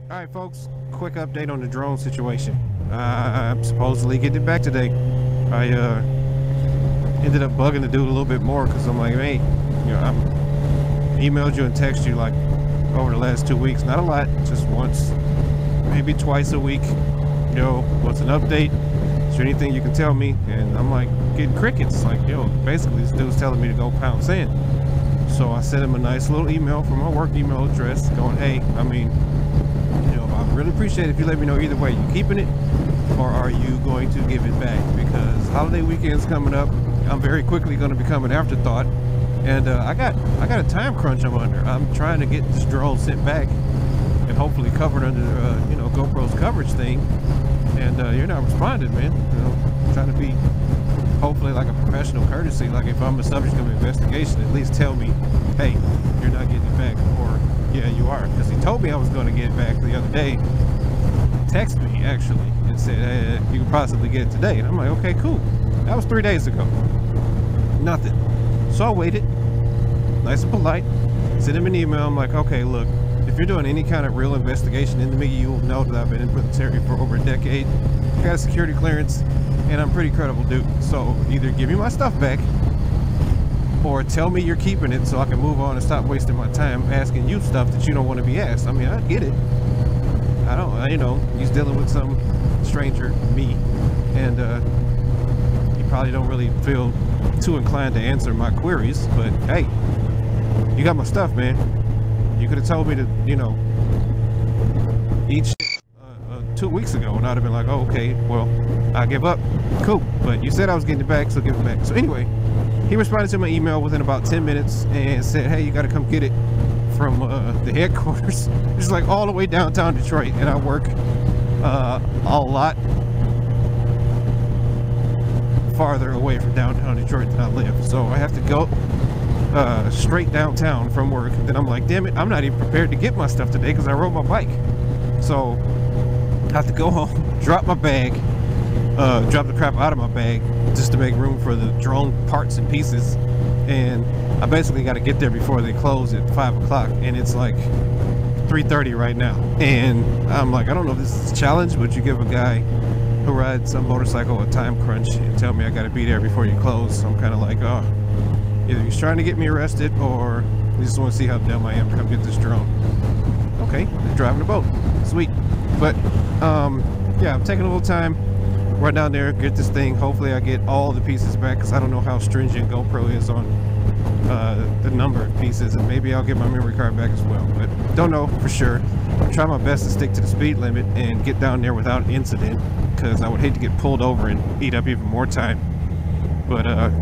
Alright folks, quick update on the drone situation. I'm supposedly getting it back today. I ended up bugging the dude a little bit more because I'm like, hey, you know, I'm emailed you and texted you like over the last 2 weeks. Not a lot, just once, maybe twice a week. You know, what's an update? Is there anything you can tell me? And I'm like getting crickets. Like, yo, basically this dude's telling me to go pound sand. So I sent him a nice little email from my work email address going, hey, I mean, I really appreciate it if you let me know either way. You keeping it or are you going to give it back? Because holiday weekend's coming up. I'm very quickly going to become an afterthought, and I got a time crunch I'm under. I'm trying to get this drone sent back and hopefully covered under you know, GoPro's coverage thing, and you're not responding, man. You know, trying to be hopefully like a professional courtesy. Like if I'm the subject of an investigation, at least tell me, hey, you're not getting it back, or yeah, you are, because he told me I was going to get it back the other day. Texted me actually and said, hey, you could possibly get it today. And I'm like, okay, cool. That was 3 days ago. Nothing. So I waited, nice and polite, sent him an email. I'm like, okay, look, if you're doing any kind of real investigation into me, you'll know that I've been in the military for over a decade. I got a security clearance, and I'm a pretty credible dude. So either give me my stuff back, or tell me you're keeping it so I can move on and stop wasting my time asking you stuff that you don't want to be asked. I mean, I get it. You know, he's dealing with some stranger, me, and you probably don't really feel too inclined to answer my queries, but hey, you got my stuff, man. You could have told me to, you know, each 2 weeks ago, and I'd have been like, oh, okay, well, I give up. Cool. But you said I was getting it back, so give it back. So anyway, he responded to my email within about 10 minutes and said, hey, you got to come get it from the headquarters. It's like all the way downtown Detroit, and I work a lot farther away from downtown Detroit than I live. So I have to go straight downtown from work. And then I'm like, damn it, I'm not even prepared to get my stuff today because I rode my bike. So I have to go home, drop my bag, drop the crap out of my bag just to make room for the drone parts and pieces. And I basically got to get there before they close at 5 o'clock, and it's like 3:30 right now. And I'm like, I don't know if this is a challenge, but you give a guy who rides some motorcycle a time crunch and tell me I got to be there before you close. So I'm kind of like, oh, either he's trying to get me arrested or he just want to see how dumb I am to come get this drone. Okay, they're driving a boat. Sweet. But yeah, I'm taking a little time, run down there, get this thing. Hopefully I get all the pieces back, because I don't know how stringent GoPro is on the number of pieces, and maybe I'll get my memory card back as well, but don't know for sure. I'll try my best to stick to the speed limit and get down there without incident, because I would hate to get pulled over and eat up even more time. But I'm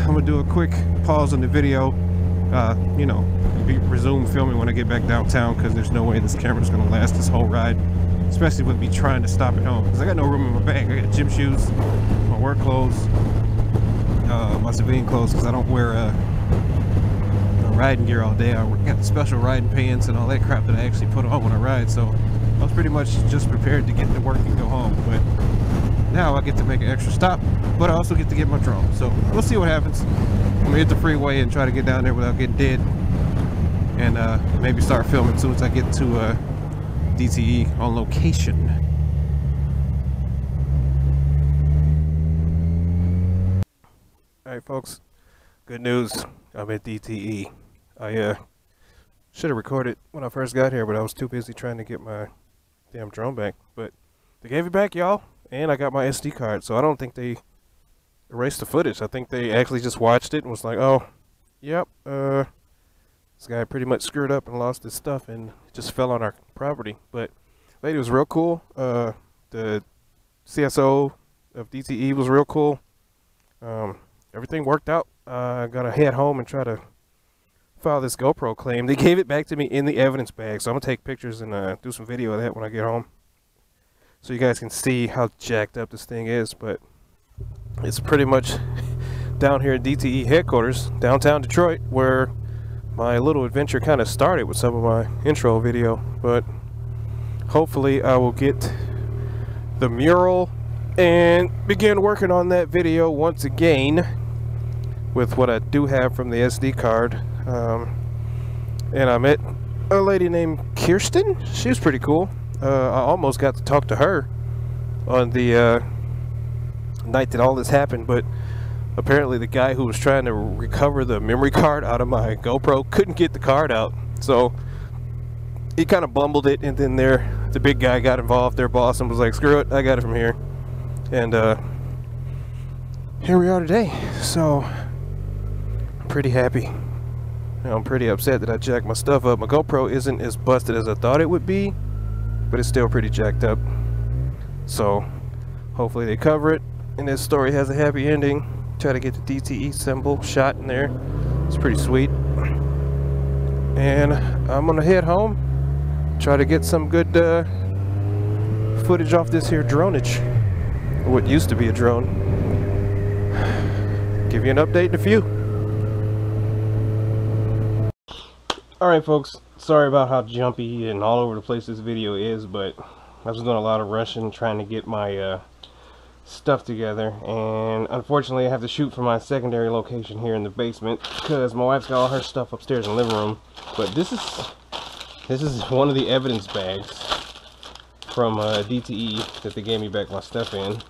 gonna do a quick pause on the video, you know, resume filming when I get back downtown, because there's no way this camera's gonna last this whole ride, especially with me trying to stop at home, because I got no room in my bag. I got gym shoes, my work clothes, my civilian clothes, because I don't wear riding gear all day. I got the special riding pants and all that crap that I actually put on when I ride, so I was pretty much just prepared to get to work and go home. But now I get to make an extra stop, but I also get to get my drone, so we'll see what happens. I'm gonna hit the freeway and try to get down there without getting dead, and maybe start filming as soon as I get to DTE on location. Alright folks, good news, I'm at DTE. I should have recorded when I first got here, but I was too busy trying to get my damn drone back. But they gave it back, y'all, and I got my SD card, so I don't think they erased the footage. I think they actually just watched it and was like, oh, yep, this guy pretty much screwed up and lost his stuff and just fell on our property. But lady was real cool. The CSO of DTE was real cool. Everything worked out. I gotta head home and try to file this GoPro claim. They gave it back to me in the evidence bag, so I'm gonna take pictures and do some video of that when I get home, so you guys can see how jacked up this thing is. But it's pretty much down here at DTE headquarters, downtown Detroit, where my little adventure kind of started with some of my intro video. But hopefully I will get the mural and begin working on that video once again with what I do have from the SD card. And I met a lady named Kirsten. She was pretty cool. I almost got to talk to her on the night that all this happened, but apparently the guy who was trying to recover the memory card out of my GoPro couldn't get the card out, so he kind of bumbled it, and then the big guy got involved, their boss, and was like, screw it, I got it from here. And here we are today. So I'm pretty happy. I'm pretty upset that I jacked my stuff up. My GoPro isn't as busted as I thought it would be, but it's still pretty jacked up. So hopefully they cover it and this story has a happy ending. Try to get the DTE symbol shot in there. It's pretty sweet. And I'm gonna head home, try to get some good footage off this here droneage, what used to be a drone. Give you an update in a few. Alright folks, sorry about how jumpy and all over the place this video is, but I was doing a lot of rushing trying to get my stuff together, and unfortunately I have to shoot from my secondary location here in the basement because my wife's got all her stuff upstairs in the living room. But this is one of the evidence bags from DTE that they gave me back my stuff in.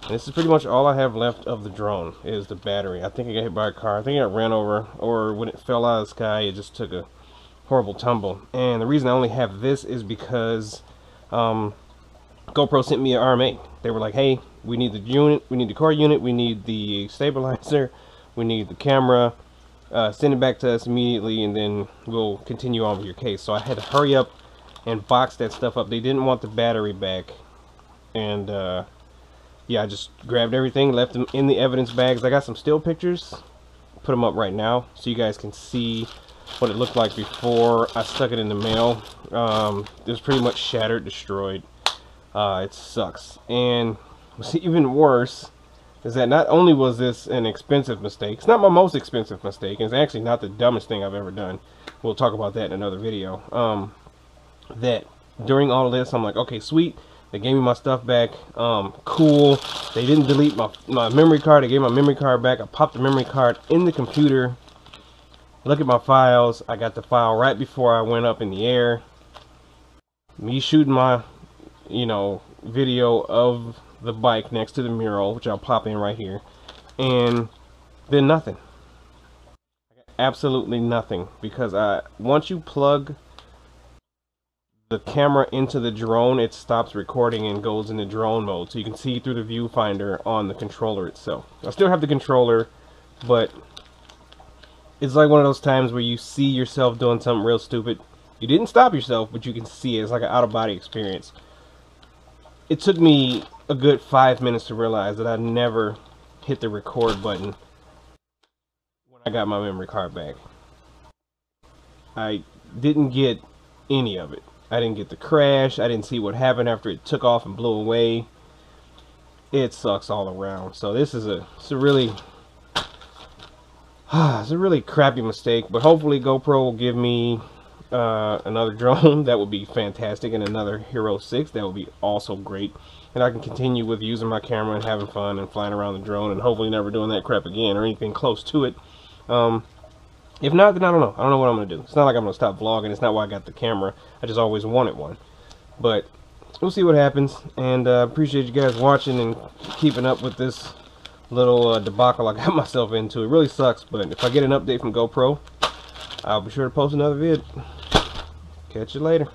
And this is pretty much all I have left of the drone is the battery. I think I got hit by a car. I think it got ran over, or when it fell out of the sky it just took a horrible tumble. And the reason I only have this is because GoPro sent me an RMA. They were like, hey, we need the unit, we need the core unit, we need the stabilizer, we need the camera, send it back to us immediately, and then we'll continue on with your case. So I had to hurry up and box that stuff up. They didn't want the battery back, and yeah, I just grabbed everything, left them in the evidence bags. I got some still pictures, put them up right now so you guys can see what it looked like before I stuck it in the mail. It was pretty much shattered, destroyed. It sucks. And what's even worse is that not only was this an expensive mistake, it's not my most expensive mistake, and it's actually not the dumbest thing I've ever done. We'll talk about that in another video. That during all of this I'm like, okay, sweet, they gave me my stuff back, cool. They didn't delete my memory card. They gave my memory card back. I popped the memory card in the computer, look at my files. I got the file right before I went up in the air. Me shooting my video of the bike next to the mural, which I'll pop in right here, and then nothing. Absolutely nothing, because once you plug the camera into the drone, it stops recording and goes into drone mode, so you can see through the viewfinder on the controller itself. I still have the controller, but it's like one of those times where you see yourself doing something real stupid. You didn't stop yourself, but you can see it. It's like an out-of-body experience. It took me a good 5 minutes to realize that I never hit the record button when I got my memory card back. I didn't get any of it. I didn't get the crash. I didn't see what happened after it took off and blew away. It sucks all around. So this is it's a really crappy mistake, but hopefully GoPro will give me another drone. That would be fantastic, and another Hero 6. That would be also great, and I can continue with using my camera and having fun and flying around the drone, and hopefully never doing that crap again or anything close to it. If not, then I don't know what I'm gonna do. It's not like I'm gonna stop vlogging. It's not why I got the camera. I just always wanted one, but we'll see what happens. And appreciate you guys watching and keeping up with this little debacle I got myself into. It really sucks, but if I get an update from GoPro, I'll be sure to post another vid. Catch you later.